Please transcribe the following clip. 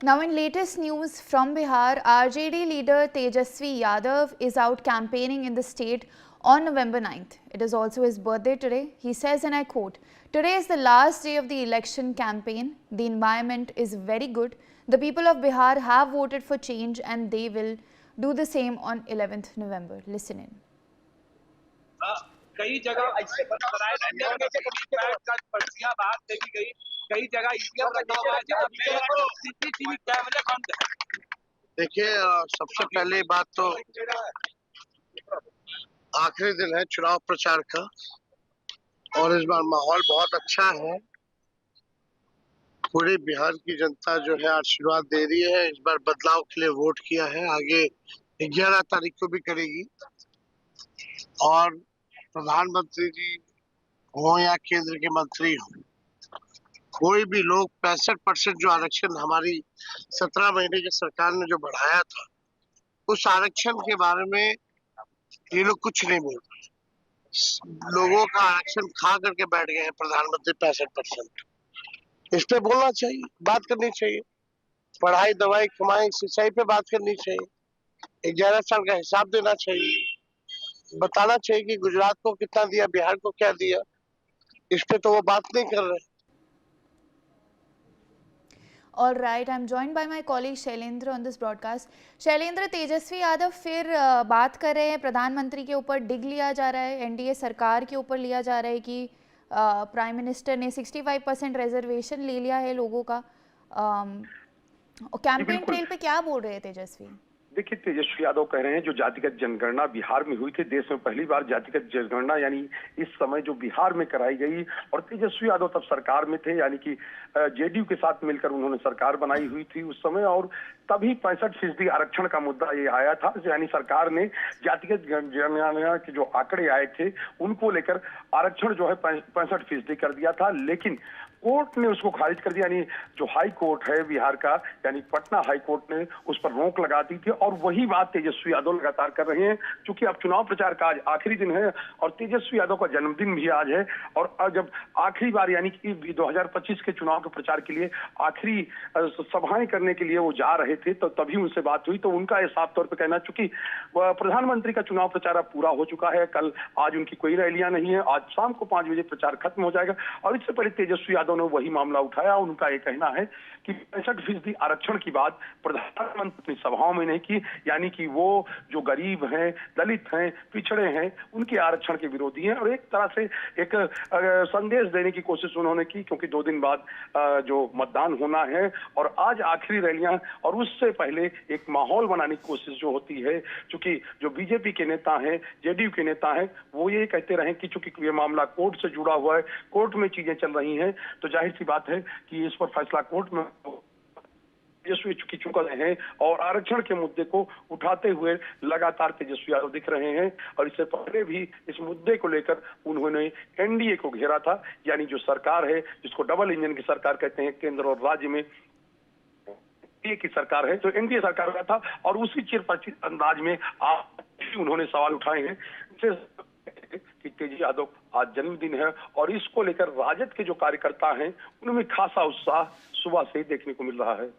Now, in latest news from Bihar, RJD leader Tejasvi Yadav is out campaigning in the state on November 9th. It is also his birthday today. He says, and I quote, "Today is the last day of the election campaign. The environment is very good. The people of Bihar have voted for change and they will do the same on 11th November. Listen in. कई जगह ऐसे बनाए पर्चियां बाहर देखी गई, कई जगह ईवीएम का नाम आया, सीसीटीवी कैमरे बंद है। देखिए, सबसे पहले बात तो आखिरी दिन है चुनाव प्रचार का और इस बार माहौल बहुत अच्छा है। पूरे बिहार की जनता जो है आशीर्वाद दे रही है। इस बार बदलाव के लिए वोट किया है, आगे 11 तारीख को भी करेगी। और प्रधानमंत्री जी हो या केंद्र के मंत्री हो, कोई भी लोग 65% जो आरक्षण हमारी 17 महीने की सरकार ने जो बढ़ाया था, उस आरक्षण के बारे में ये लोग कुछ नहीं बोल रहे। लोगों का आरक्षण खा करके बैठ गए हैं प्रधानमंत्री 65%। इस पे बोलना चाहिए, बात करनी चाहिए। पढ़ाई, दवाई, कमाई, सिंचाई पे बात करनी चाहिए। 11 साल का हिसाब देना चाहिए, बताना चाहिए कि गुजरात को कितना दिया, बिहार को क्या दिया। इस पे तो वो बात नहीं कर रहे। All right, I'm joined by my colleague Shailendra on this broadcast. Shailendra, Tejashwi Yadav फिर बात कर रहे हैं, प्रधानमंत्री के ऊपर डिग लिया जा रहा है, एनडीए सरकार के ऊपर लिया जा रहा है कि प्राइम मिनिस्टर ने 65% रिजर्वेशन ले लिया है लोगों का। कैंपेन ट्रेल पे क्या बोल रहे हैं तेजस्वी? देखिए, तेजस्वी यादव कह रहे हैं जो जातिगत जनगणना बिहार में हुई थी, देश में पहली बार जातिगत जनगणना यानी इस समय जो बिहार में कराई गई, और तेजस्वी यादव तब सरकार में थे, यानी कि जेडीयू के साथ मिलकर उन्होंने सरकार बनाई हुई थी उस समय, और तभी 65% आरक्षण का मुद्दा ये आया था। यानी सरकार ने जातिगत जनगणना के जो आंकड़े आए थे उनको लेकर आरक्षण जो है 65% कर दिया था, लेकिन कोर्ट ने उसको खारिज कर दिया। यानी जो हाई कोर्ट है बिहार का, यानी पटना हाई कोर्ट ने उस पर रोक लगा दी थी, और वही बात तेजस्वी यादव लगातार कर रहे हैं। क्योंकि अब चुनाव प्रचार का आज आखिरी दिन है और तेजस्वी यादव का जन्मदिन भी आज है, और जब आखिरी बार यानी कि 2025 के चुनाव के प्रचार के लिए आखिरी सभाएं करने के लिए वो जा रहे थे, तो तभी उनसे बात हुई। तो उनका ये साफ तौर पर कहना, चूंकि प्रधानमंत्री का चुनाव प्रचार अब पूरा हो चुका है, कल आज उनकी कोई रैलियां नहीं है, आज शाम को 5 बजे प्रचार खत्म हो जाएगा। और इससे पहले तेजस्वी यादव ने वही मामला उठाया। उनका ये कहना है कि 65% आरक्षण की बात प्रधानमंत्री ने सभाओं में नहीं की, यानी कि वो जो गरीब हैं, दलित हैं, पिछड़े हैं, उनके आरक्षण के विरोधी हैं, और एक तरह से एक संदेश देने की कोशिश उन्होंने की। क्योंकि 2 दिन बाद जो मतदान होना है और आज आखिरी रैलियां, और उससे पहले एक माहौल बनाने की कोशिश जो होती है, क्योंकि जो बीजेपी के नेता हैं, जेडीयू के नेता हैं, वो ये कहते रहे कि चूंकि ये मामला कोर्ट से जुड़ा हुआ है, कोर्ट में चीजें चल रही हैं, तो जाहिर सी बात है कि इस पर फैसला कोर्ट में तेजस्वी चुकी चुके हैं, और आरक्षण के मुद्दे को उठाते हुए लगातार तेजस्वी यादव दिख रहे हैं। और इससे पहले भी इस मुद्दे को लेकर उन्होंने एनडीए को घेरा था, यानी जो सरकार है जिसको डबल इंजन की सरकार कहते हैं, केंद्र और राज्य में की सरकार है, जो एनडीए सरकार का था, और उसी चिरपरिचित अंदाज में आज उन्होंने सवाल उठाए हैं कि तेजस्वी यादव आज जन्मदिन है, और इसको लेकर राजद के जो कार्यकर्ता हैं उनमें खासा उत्साह सुबह से ही देखने को मिल रहा है।